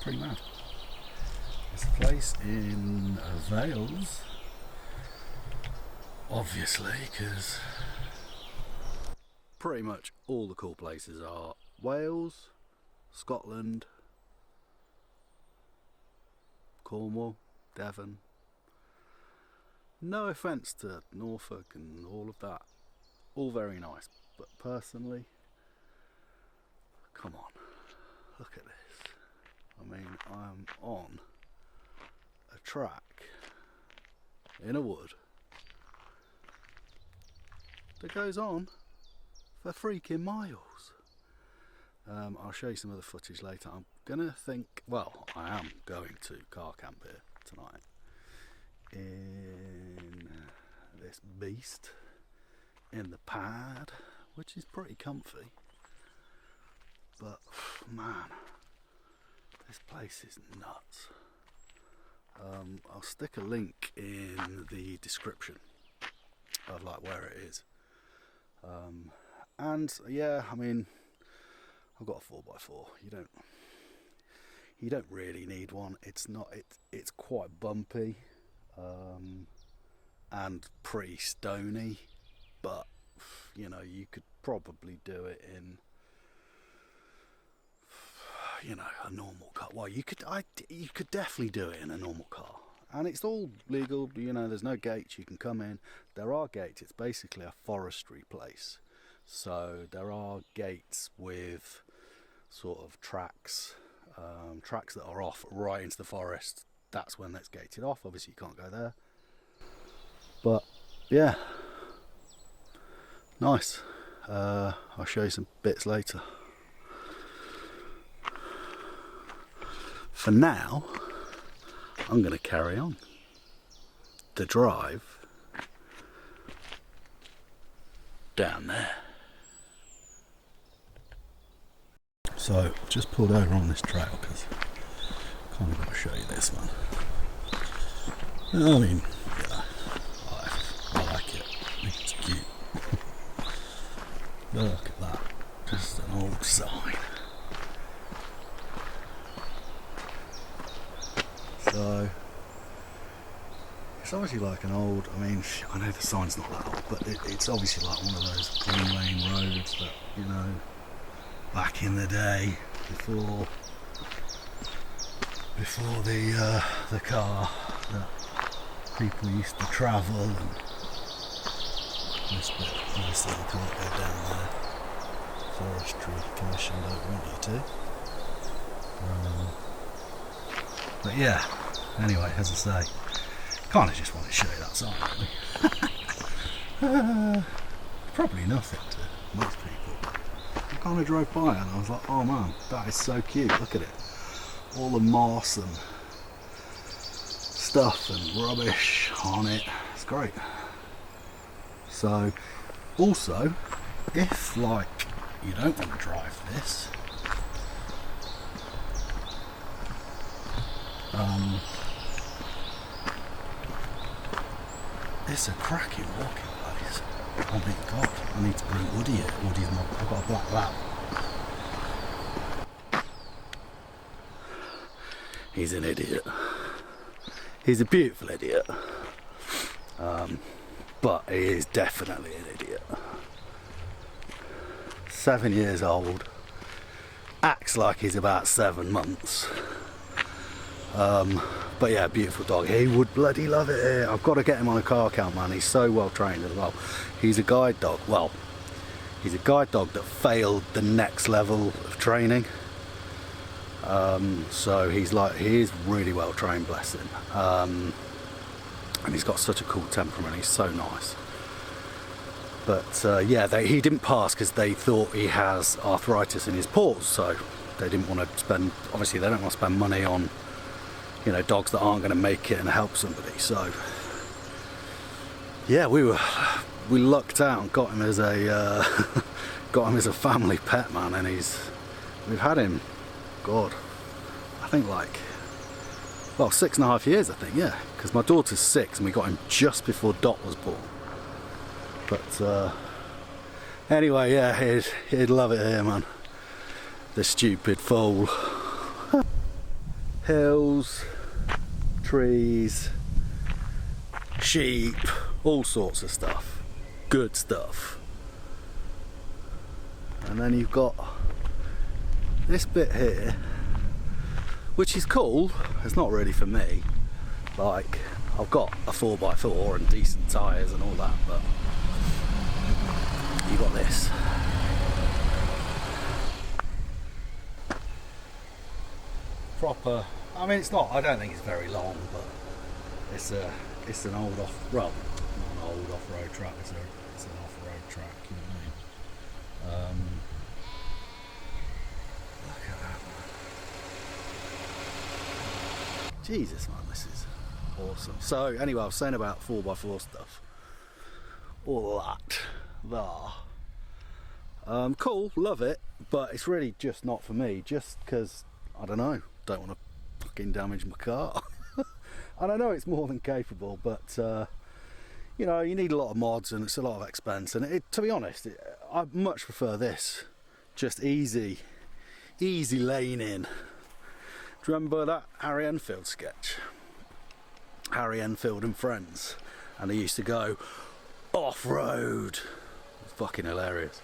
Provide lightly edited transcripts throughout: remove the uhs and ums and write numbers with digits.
Pretty mad. It's a place in Wales, obviously, because pretty much all the cool places are Wales, Scotland, Cornwall, Devon. No offence to Norfolk and all of that, all very nice, but personally, come on, look at this. I mean, I'm on a track in a wood that goes on for freaking miles. I'll show you some of the footage later. I am going to car camp here tonight in this beast in the pad, which is pretty comfy, but man, this place is nuts. I'll stick a link in the description of like where it is, and yeah, I mean, I've got a 4x4. You don't really need one. It's quite bumpy and pretty stony, but you know, you could probably do it in, you know, a normal car. Well, you could definitely do it in a normal car, and it's all legal. You know, there's no gates. You can come in. There are gates. It's basically a forestry place, so there are gates with sort of tracks that are off right into the forest. That's when that's gated off. Obviously, you can't go there. But yeah, nice. I'll show you some bits later. For now, I'm going to carry on the drive down there. So, just pulled over on this trail because I kind of got to show you this one. I mean, yeah, I like it. I think it's cute. Look at that, just an old sign. So, it's obviously like an old, I mean, I know the sign's not that old, but it's obviously like one of those green lane roads that, you know, back in the day, before the car, that people used to travel, and this bit, obviously you can't go down there. Forestry Commission don't want you to. But yeah, anyway, as I say, kind of just want to show you that sign, really. Probably nothing to most people. I kind of drove by and I was like, oh man, that is so cute, look at it. All the moss and stuff and rubbish on it, it's great. So, also, if like you don't want to drive this, it's a cracking walking place. Oh my god, I need to bring Woody here. I've got a black lab. He's an idiot. He's a beautiful idiot. But he is definitely an idiot. 7 years old. Acts like he's about 7 months. But yeah, beautiful dog. He would bloody love it here. I've got to get him on a car count, man. He's so well trained as well. He's a guide dog. Well, he's a guide dog that failed the next level of training. So he is really well trained, bless him. And he's got such a cool temperament. He's so nice. But yeah, he didn't pass because they thought he has arthritis in his paws. So they didn't want to spend. Obviously, they don't want to spend money on, you know, dogs that aren't going to make it and help somebody. So yeah, we lucked out and got him as a family pet, man. And we've had him, God, I think like, well, 6.5 years, I think, yeah, because my daughter's 6 and we got him just before Dot was born. But anyway, yeah, he'd love it here, man. The stupid fool. hills, trees, sheep, all sorts of stuff, good stuff. And then you've got this bit here, which is cool. It's not really for me. Like, I've got a 4x4 and decent tyres and all that, but you got this. Proper, I mean, it's not, I don't think it's very long, but it's an old not an old off-road track, it's an off-road track, you know what I mean? Look at that, man. Jesus, man, this is awesome. So anyway, I was saying about 4x4 stuff, all that there. Cool, love it, but it's really just not for me, just because, I don't know, don't want to fucking damage my car. And I know it's more than capable, but you know, you need a lot of mods and it's a lot of expense, and to be honest, I much prefer this, just easy lane in. Do you remember that Harry Enfield sketch? Harry Enfield and friends, and they used to go off-road. Fucking hilarious.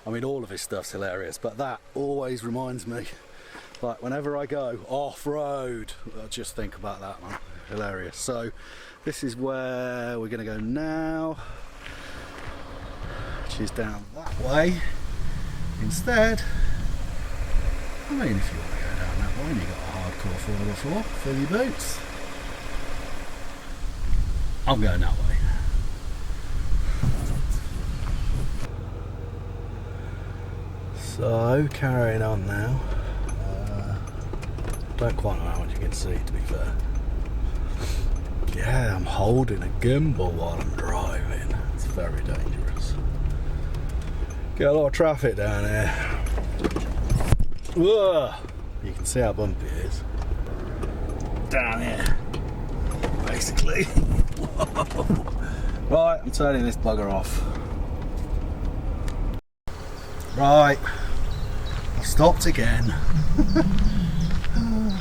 I mean, all of his stuff's hilarious, but that always reminds me, like, whenever I go off-road, I just think about that, man. Hilarious. So this is where we're gonna go now, which is down that way instead. I mean, if you want to go down that way and you've got a hardcore 4x4, fill your boots. I'm going that way. So, carrying on now. Don't quite know how much you can see, to be fair. Yeah, I'm holding a gimbal while I'm driving. It's very dangerous. Get a lot of traffic down here. Whoa! You can see how bumpy it is. Down here. Basically. Right, I'm turning this bugger off. Right. I've stopped again.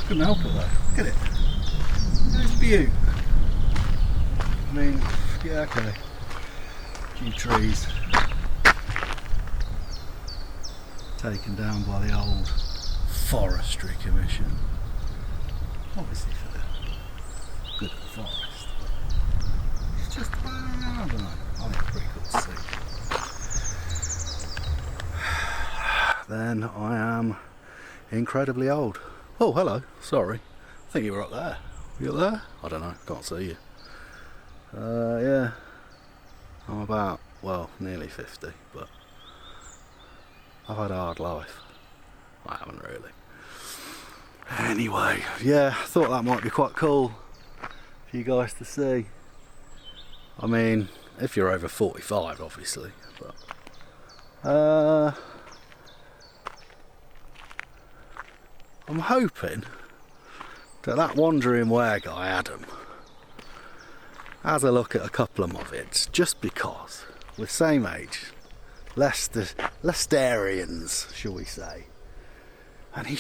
Couldn't help it though. Look at it. It's beaut. I mean, yeah, okay. A few trees taken down by the old Forestry Commission. Obviously for the good of the forest. It's just, I don't know. I think it's pretty cool to see. Then I am incredibly old. Oh, hello. Sorry. I think you were up there. You up there? I don't know. Can't see you. Yeah. I'm about, well, nearly 50, but I've had a hard life. I haven't really. Anyway, yeah, I thought that might be quite cool for you guys to see. I mean, if you're over 45, obviously, but I'm hoping that Wandering Ware guy, Adam, has a look at a couple of my vids, just because we're same age, Leicesterians, shall we say, and he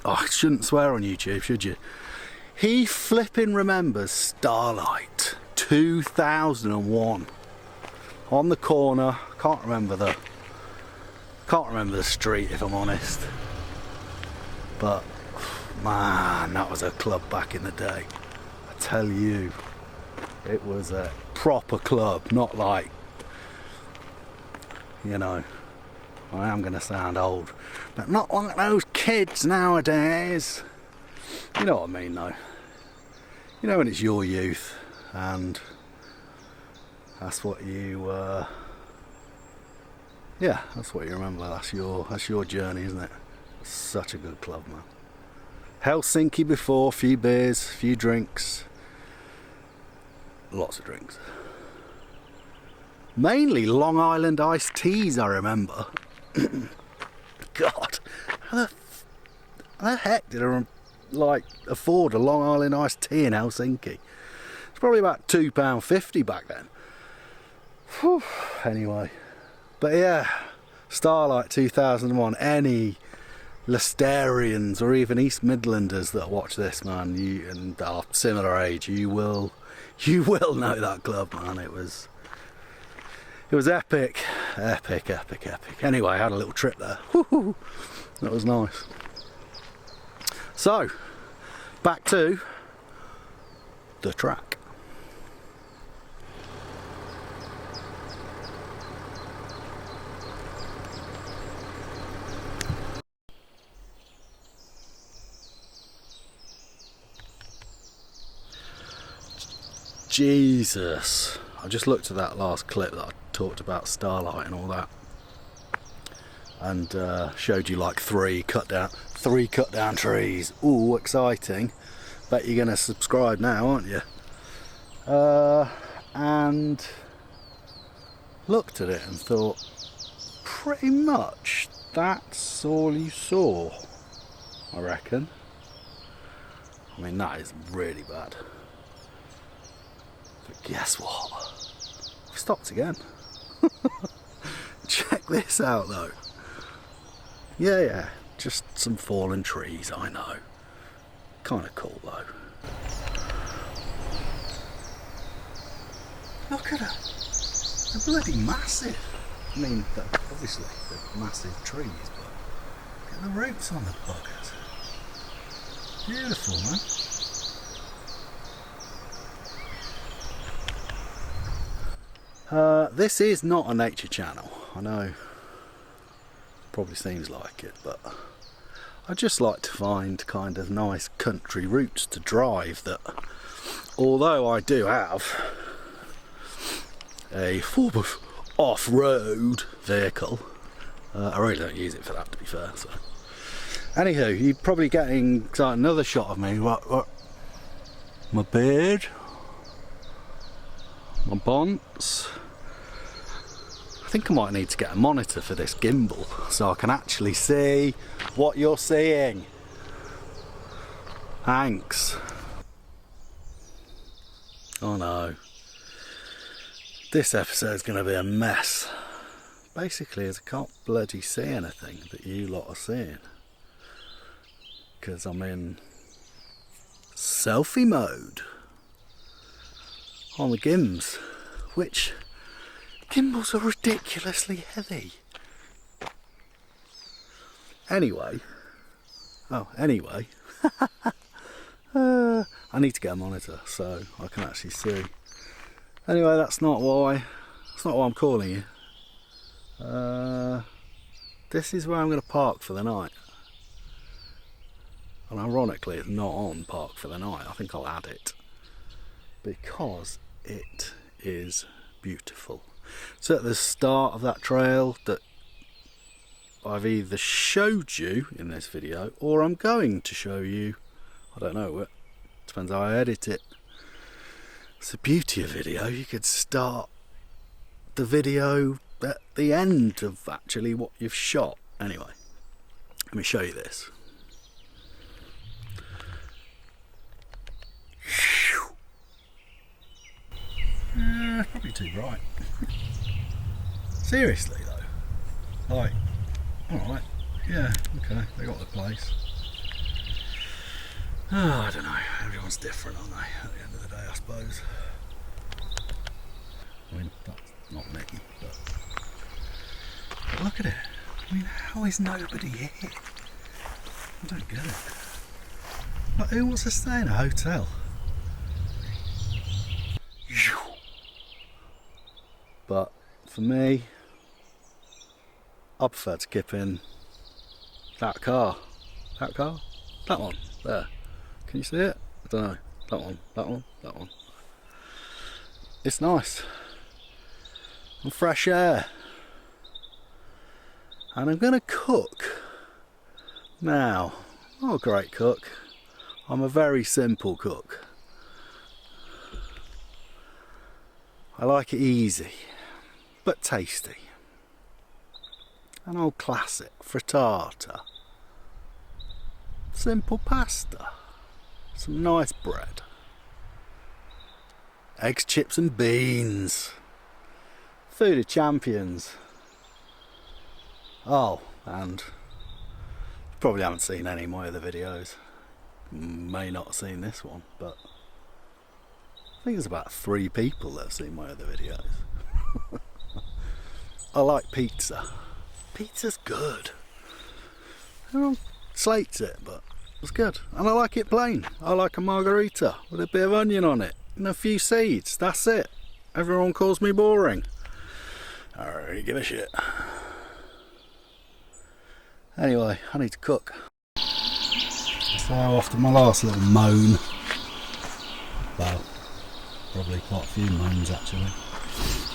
oh, I shouldn't swear on YouTube, should you? He flipping remembers Starlight 2001 on the corner. Can't remember the street, if I'm honest. But man, that was a club back in the day. I tell you, it was a proper club, not like, you know, I am going to sound old, but not like those kids nowadays. You know what I mean, though. You know when it's your youth, and that's what you, yeah, that's what you remember. That's your journey, isn't it? Such a good club, man. Helsinki before, a few beers, a few drinks, lots of drinks. Mainly Long Island iced teas, I remember. God, how the heck did I afford a Long Island iced tea in Helsinki? It's probably about £2.50 back then. Whew. Anyway, but yeah, Starlight 2001. Any Leicesterians or even East Midlanders that watch this, man, you and are similar age, you will know that club, man. It was epic. Anyway, I had a little trip there. Woo-hoo. That was nice. So, back to the track. Jesus, I just looked at that last clip that I talked about starlight and all that, and showed you like three cut down trees. Ooh, exciting. Bet you're gonna subscribe now, aren't you? And looked at it and thought, pretty much that's all you saw, I reckon. I mean, that is really bad. But guess what? I've stopped again. Check this out though. Yeah, just some fallen trees, I know. Kind of cool though. Look at them. They're bloody massive. I mean, obviously they're massive trees, but look at the roots on the buggers. Beautiful, man. This is not a nature channel, I know, probably seems like it, but I just like to find kind of nice country routes to drive that, although I do have a form of off-road vehicle, I really don't use it for that, to be fair. So, anywho, you're probably getting another shot of me. What? My beard, my bonds. I think I might need to get a monitor for this gimbal so I can actually see what you're seeing. Thanks. Oh no. This episode is going to be a mess. Basically, as I can't bloody see anything that you lot are seeing, because I'm in selfie mode on the gimbs, which gimbals are ridiculously heavy. Anyway, I need to get a monitor so I can actually see. Anyway, that's not why I'm calling you. This is where I'm going to park for the night. And ironically, it's not on park for the night. I think I'll add it because it is beautiful. So at the start of that trail that I've either showed you in this video or I'm going to show you, I don't know, it depends how I edit it. It's the beauty of video, you could start the video at the end of actually what you've shot. Anyway, let me show you this. Probably too bright. Seriously though, like, alright, yeah, okay, they got the place. Oh, I don't know, everyone's different, aren't they, at the end of the day, I suppose. I mean, that's not me, but look at it. I mean, how is nobody here? I don't get it. Like, who wants to stay in a hotel? But for me, I prefer to skip in that car. That car? That one, there. Can you see it? I don't know. That one, that one, that one. It's nice. And fresh air. And I'm going to cook. Now, I'm not a great cook. I'm a very simple cook. I like it easy, but tasty. An old classic, frittata. Simple pasta. Some nice bread. Eggs, chips and beans. Food of champions. Oh, and Probably haven't seen any of my other videos. May not have seen this one, but I think there's about 3 people that have seen my other videos. I like pizza. Pizza's good. Everyone slates it, but it's good. And I like it plain. I like a margarita with a bit of onion on it and a few seeds. That's it. Everyone calls me boring. I don't really give a shit. Anyway, I need to cook. So after my last little moan, well, probably quite a few moans actually.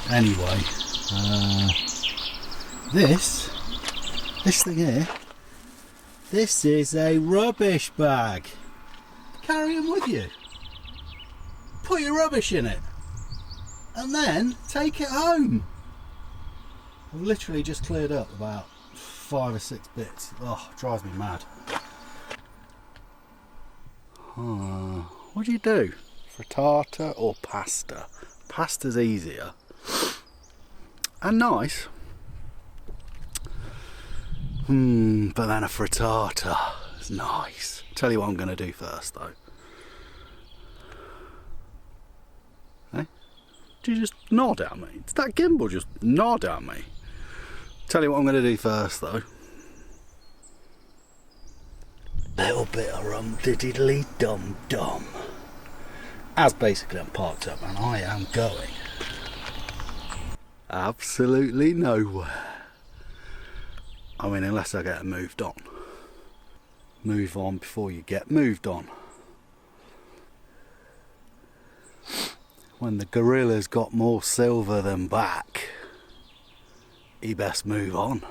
Anyway, this thing here, this is a rubbish bag. Carry them with you. Put your rubbish in it and then take it home. I've literally just cleared up about 5 or 6 bits. Oh, it drives me mad. What do you do? Frittata or pasta? Pasta's easier and nice. But then a frittata is nice. Tell you what I'm going to do first though. Hey? Did you just nod at me? Did that gimbal just nod at me? Tell you what I'm going to do first though. Little bit of rum diddly dum dum. As basically I'm parked up and I am going absolutely nowhere. I mean, unless I get moved on. Move on before you get moved on. When the gorilla's got more silver than back, he best move on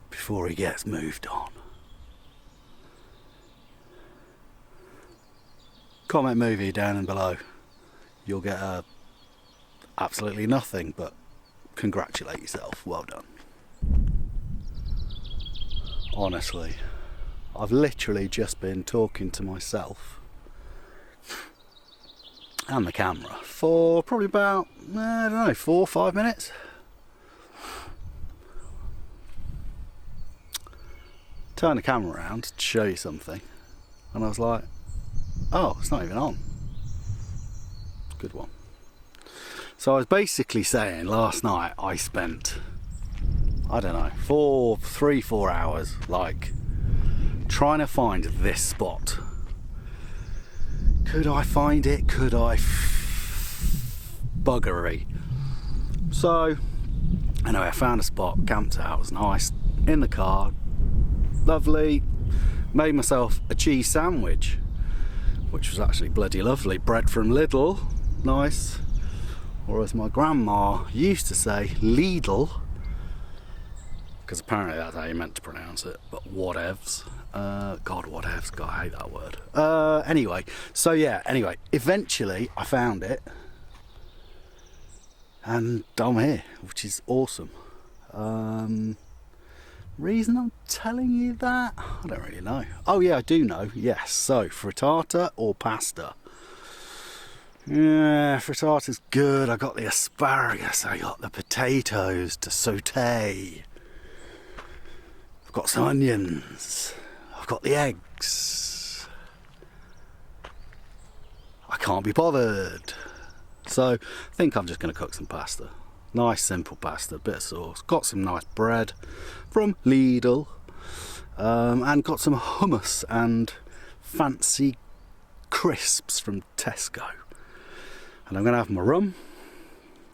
before he gets moved on. Comment movie down and below. You'll get absolutely nothing, but congratulate yourself. Well done. Honestly, I've literally just been talking to myself and the camera for probably about, I don't know, 4 or 5 minutes. Turn the camera around to show you something and I was like, oh, it's not even on. Good one. So I was basically saying last night I spent, I don't know, 3-4 hours like trying to find this spot. Could I find it? Could I? Buggery. So anyway, I found a spot, camped out, it was nice, in the car, lovely, made myself a cheese sandwich, which was actually bloody lovely. Bread from Lidl, nice, or as my grandma used to say, Lidl, because apparently that's how you meant to pronounce it, but whatevs. God, whatevs, God, I hate that word. Anyway, so yeah, anyway, eventually I found it, and I'm here, which is awesome. Reason I'm telling you that? I don't really know. Oh yeah, I do know, yes. So, frittata or pasta? Yeah, frittata's good. I got the asparagus, I got the potatoes to saute. I've got some onions. I've got the eggs. I can't be bothered. So, I think I'm just going to cook some pasta. Nice simple pasta, bit of sauce. Got some nice bread from Lidl. And got some hummus and fancy crisps from Tesco. And I'm going to have my rum.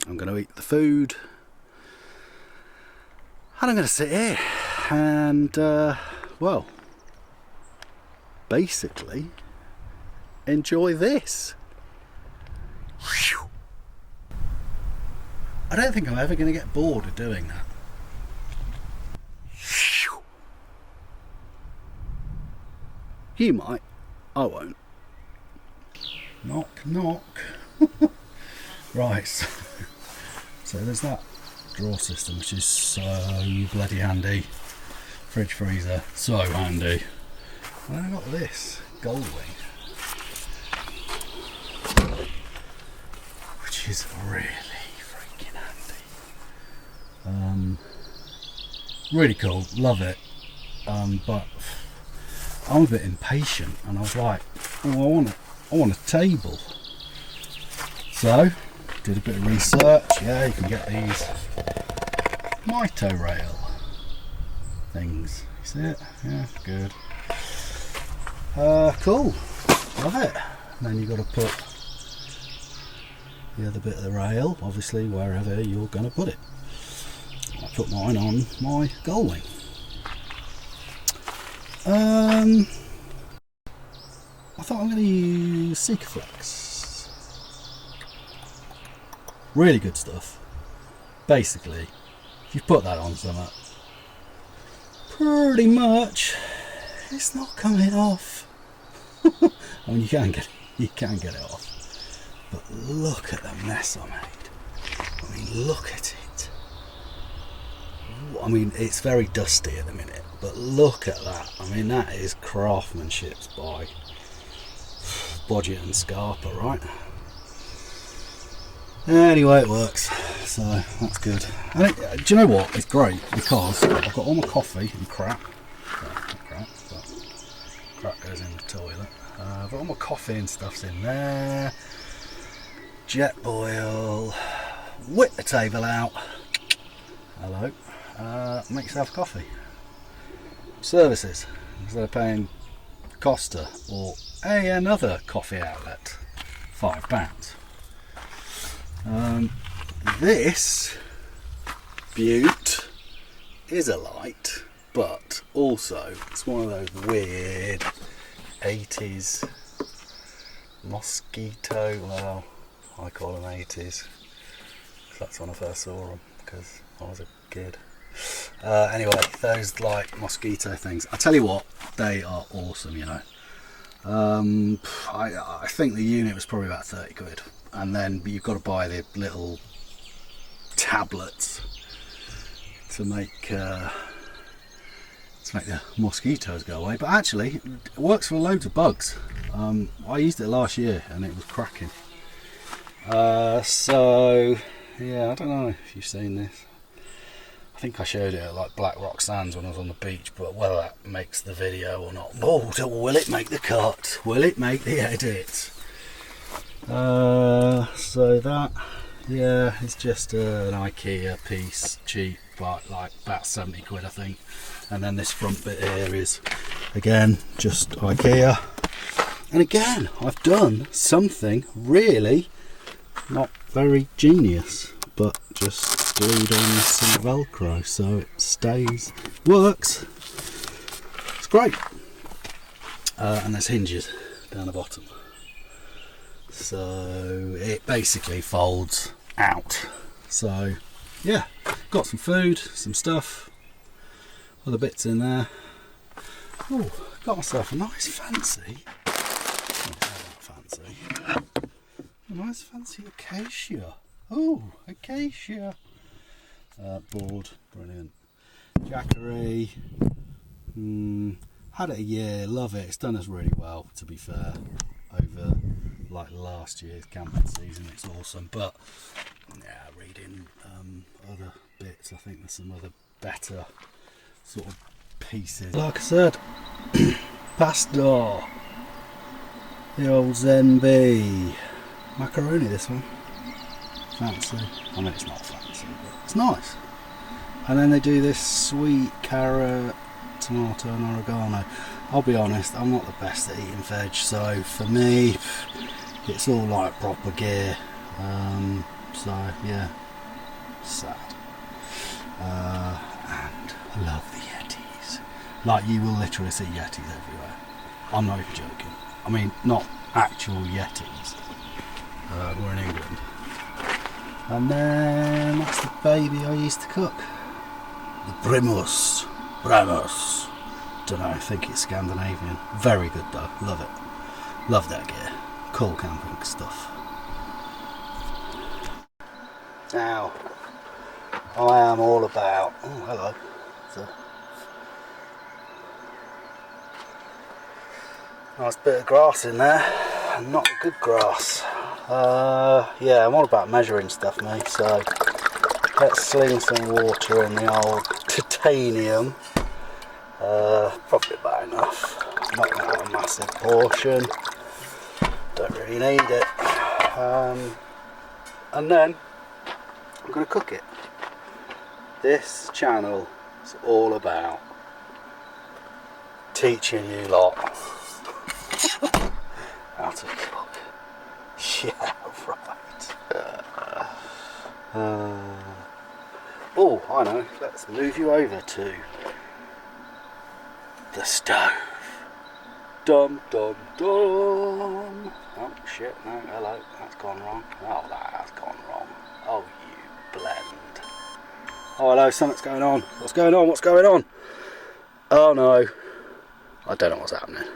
I'm going to eat the food. And I'm going to sit here and, well, basically enjoy this. I don't think I'm ever going to get bored of doing that. You might, I won't. Knock, knock. Right, so there's that drawer system, which is so bloody handy. Fridge freezer, so handy. And then I got this Gold Wing, which is really freaking handy. Really cool, love it. but I'm a bit impatient, and I was like, oh, I want a table. So did a bit of research. Yeah, you can get these mito rail things. You see it? Yeah, good. Cool. Love it. And then you've got to put the other bit of the rail, obviously, wherever you're going to put it. I put mine on my gull wing. I thought I'm going to use Sikaflex. Really good stuff. Basically, if you put that on something, pretty much it's not coming off. I mean, you can get it off, but look at the mess I made. I mean, look at it. I mean, it's very dusty at the minute, but look at that. I mean, that is craftsmanship by Bodget and Scarpa, right? Anyway, it works, so that's good. And do you know what? It's great because I've got all my coffee and crap. Crap goes in the toilet. But all my coffee and stuff's in there. Jet boil. Whip the table out. Hello. Make yourself a coffee. Services. Instead of paying Costa or another coffee outlet £5. This beaut is a light, but also it's one of those weird 80s mosquito, well, I call them 80s. That's when I first saw them, because I was a kid. Anyway, those like mosquito things, I tell you what, they are awesome, you know. I think the unit was probably about 30 quid, and then you've got to buy the little tablets to make the mosquitoes go away. But actually it works for loads of bugs. I used it last year and it was cracking. So yeah, I don't know if you've seen this. I think I showed it at like Black Rock Sands when I was on the beach, but whether that makes the video or not, will it make the cut? Will it make the edit? So that, yeah, it's just an IKEA piece, cheap, but like about 70 quid I think. And then this front bit here is again just IKEA. And again, I've done something really not very genius, but just glued on some Velcro so it stays, works. It's great. And there's hinges down the bottom, so it basically folds out. So yeah, got some food, some stuff, other bits in there. Oh, got myself a nice fancy, a nice fancy acacia. Oh, acacia board, brilliant. Jackery. Had it a year, love it. It's done us really well, to be fair, over like last year's camping season. It's awesome. But yeah, reading other bits, I think there's some other better sort of pieces. Like I said, pasta, the old Zenby macaroni. This one, fancy. I mean, it's not fancy, but it's nice. And then they do this sweet carrot, tomato and oregano. I'll be honest, I'm not the best at eating veg, so for me it's all like proper gear. So yeah, sad. And I love the Yetis. Like, you will literally see Yetis everywhere. I'm not even joking. I mean, not actual Yetis. We're in England. And then that's the baby I used to cook. The Primus. Don't know, I think it's Scandinavian. Very good though, love it. Love that gear. Cool camping stuff. Now, I am all about, oh hello, nice bit of grass in there, not good grass. Yeah, I'm all about measuring stuff, mate, so let's sling some water in the old titanium. Probably about enough. Not going to have a massive portion. Don't really need it. And then I'm going to cook it. This channel is all about teaching you lot how to cook. Yeah, right. Oh, I know. Let's move you over to the stove. Dum dum dum. Oh shit, no, hello, that's gone wrong. Oh, that has gone wrong. Oh, you blend. Oh, hello, something's going on. What's going on? What's going on? Oh no. I don't know what's happening.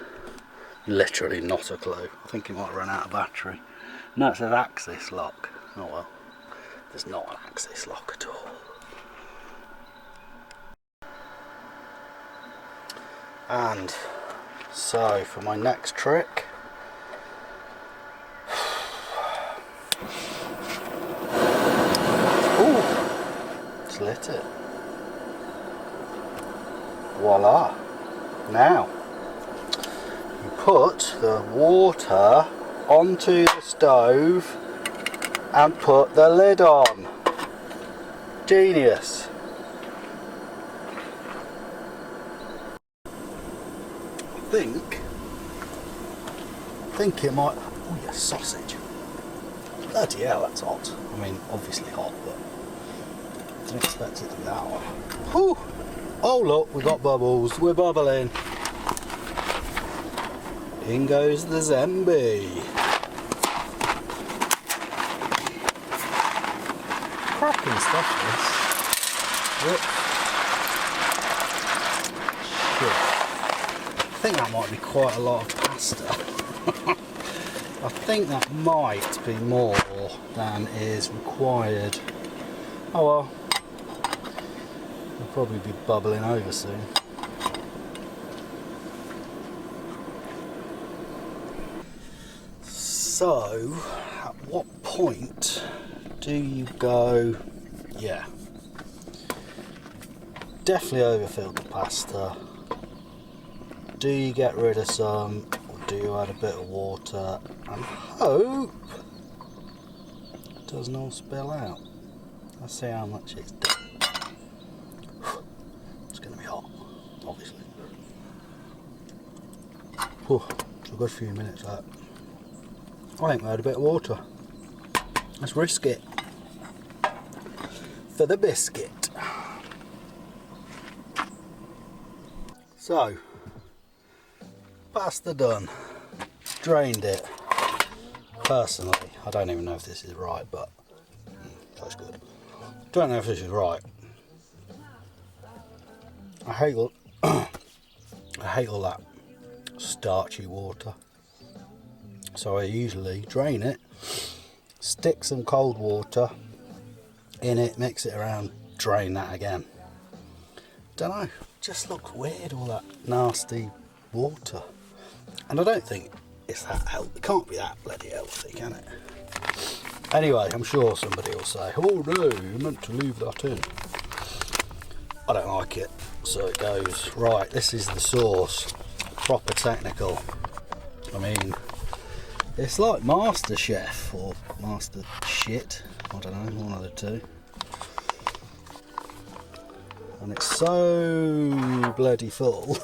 Literally not a clue. I think it might run out of battery. No, it says axis lock. Oh well. There's not an axis lock at all. And so for my next trick, ooh, it's lit it. Voila. Now you put the water onto the stove and put the lid on. Genius. I think it might. Oh yeah, sausage. Bloody hell, that's hot. I mean, obviously hot, but I didn't expect it to be that hot. Whew. Oh look, we got bubbles. We're bubbling. In goes the Zemby. Cracking stuff, this. Yep. Shit. I think that might be quite a lot of pasta. I think that might be more than is required. Oh well, it'll probably be bubbling over soon. So, at what point do you go, yeah, definitely overfilled the pasta. Do you get rid of some, or do you add a bit of water and hope it doesn't all spill out? Let's see how much it's done. It's going to be hot, obviously. Whew, it's a good few minutes that. I think we had a bit of water. Let's risk it for the biscuit. So, pasta done. Drained it. Personally, I don't even know if this is right, but that's good. Don't know if this is right. I hate all that starchy water. So I usually drain it, stick some cold water in it, mix it around, drain that again. Don't know, just looks weird, all that nasty water. And I don't think it's that healthy. It can't be that bloody healthy, can it? Anyway, I'm sure somebody will say, oh no, you meant to leave that in. I don't like it, so it goes. Right, this is the sauce. Proper technical. I mean, it's like Master Chef or Master Shit. I don't know, one of the two. And it's so bloody full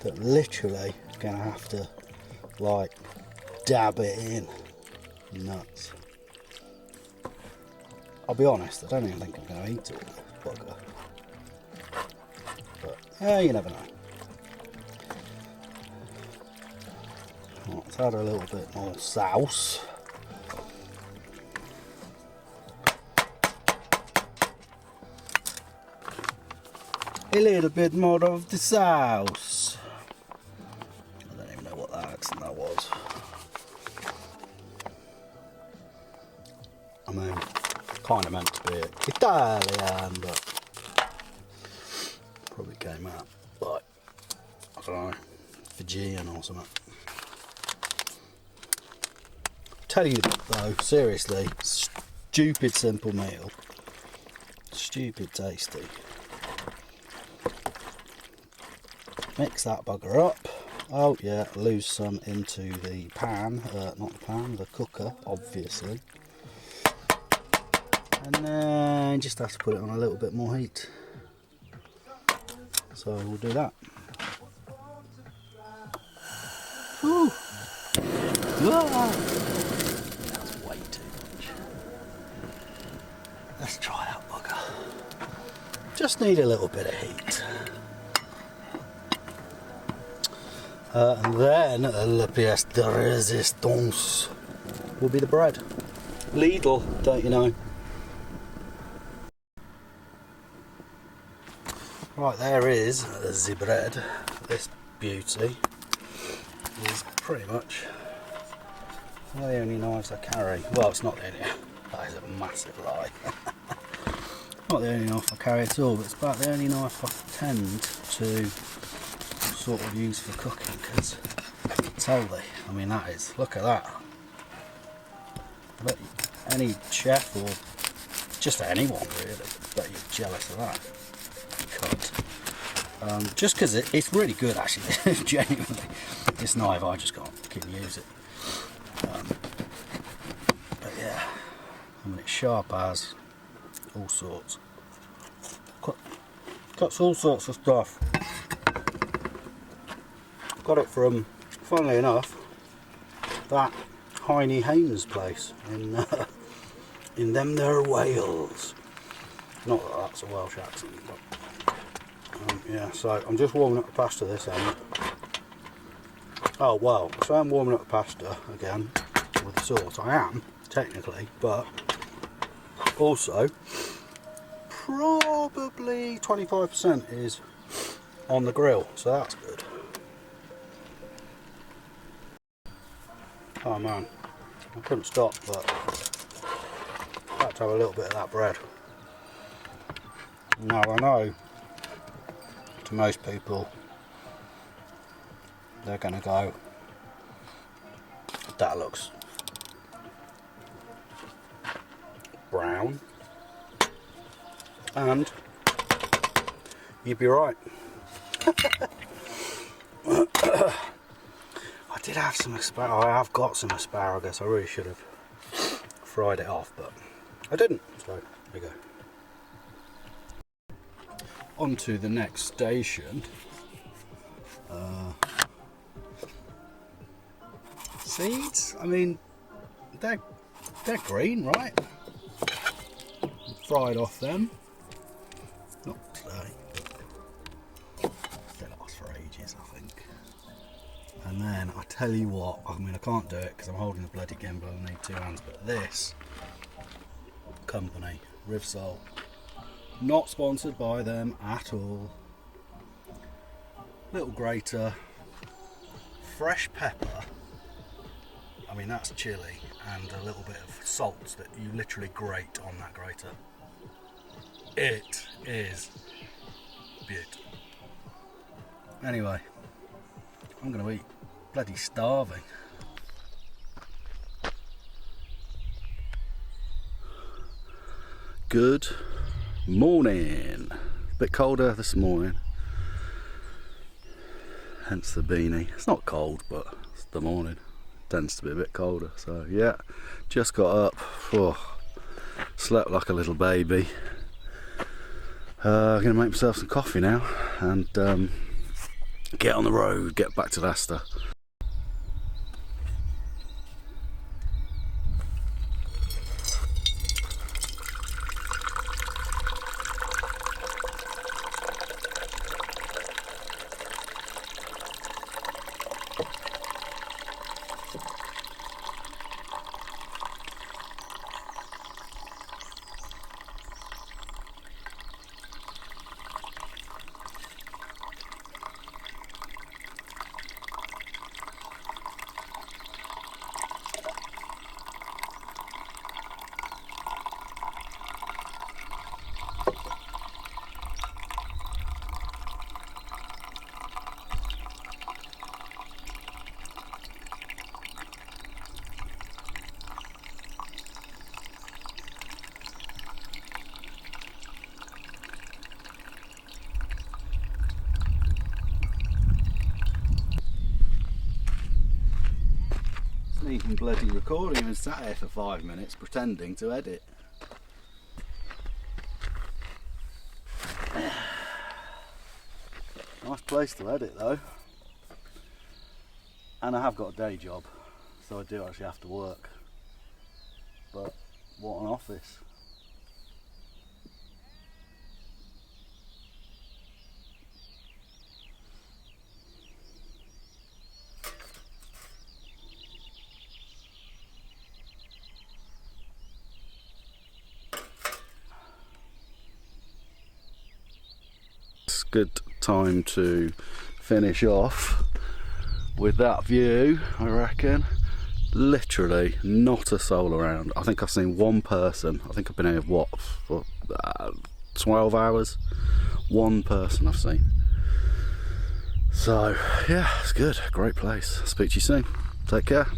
that literally gonna have to like dab it in. Nuts. I'll be honest, I don't even think I'm gonna eat all this bugger. But yeah, you never know. Let's add a little bit more sauce. A little bit more of the sauce. I don't even know what that accent that was. I mean, kind of meant to be Italian, but probably came out like, I don't know, Fijian or something. Tell you though, seriously, stupid simple meal, stupid tasty. Mix that bugger up. Oh yeah, lose some into the pan, not the pan, the cooker, obviously. And then just have to put it on a little bit more heat. So we'll do that. Whew. Ah. That's way too much. Let's try that bugger. Just need a little bit of heat. And then la pièce de résistance will be the bread. Lidl, don't you know? Right, there is the bread. This beauty is pretty much one of the only knives I carry. Well, it's not the only. That is a massive lie. Not the only knife I carry at all, but it's about the only knife I tend to sort of use for cooking, because tell thee, I mean, that is, look at that. I bet any chef or just anyone really, I bet you're jealous of that cut. Just because it's really good actually, genuinely. This knife, I just can't fucking use it. But yeah, I mean, it's sharp as all sorts. Cuts all sorts of stuff. Got it from, funnily enough, that Heine Haynes place in them there Wales. Not that that's a Welsh accent, but yeah. So I'm just warming up the pasta this end. Oh well, so I'm warming up the pasta again with the sauce. I am technically, but also probably 25% is on the grill, so that's good. Oh man, I couldn't stop, but I had to have a little bit of that bread. Now I know, to most people, they're going to go, that looks brown, and you'd be right. I did have some asparagus. I have got some asparagus. I really should have fried it off, but I didn't. So there you go. On to the next station. Seeds. I mean, they're green, right? Fried off them. Not today. They last for ages, I think. And then I tell you what, I mean, I can't do it because I'm holding the bloody gimbal. I need two hands. But this company, Rivsol, not sponsored by them at all. Little grater, fresh pepper. I mean, that's chili, and a little bit of salt that you literally grate on that grater. It is beautiful. Anyway, I'm going to eat. Bloody starving. Good morning. Bit colder this morning, hence the beanie. It's not cold, but it's the morning. Tends to be a bit colder. So yeah, just got up. Slept like a little baby. I'm gonna make myself some coffee now and get on the road, get back to Leicester. wasn't even bloody recording, I was sat here for 5 minutes pretending to edit. Nice place to edit though. And I have got a day job, so I do actually have to work. But what an office. It's a good time to finish off with that view, I reckon. Literally not a soul around. I think I've seen one person. I think I've been here, what, for 12 hours? One person I've seen. So, yeah, it's good. Great place. Speak to you soon. Take care.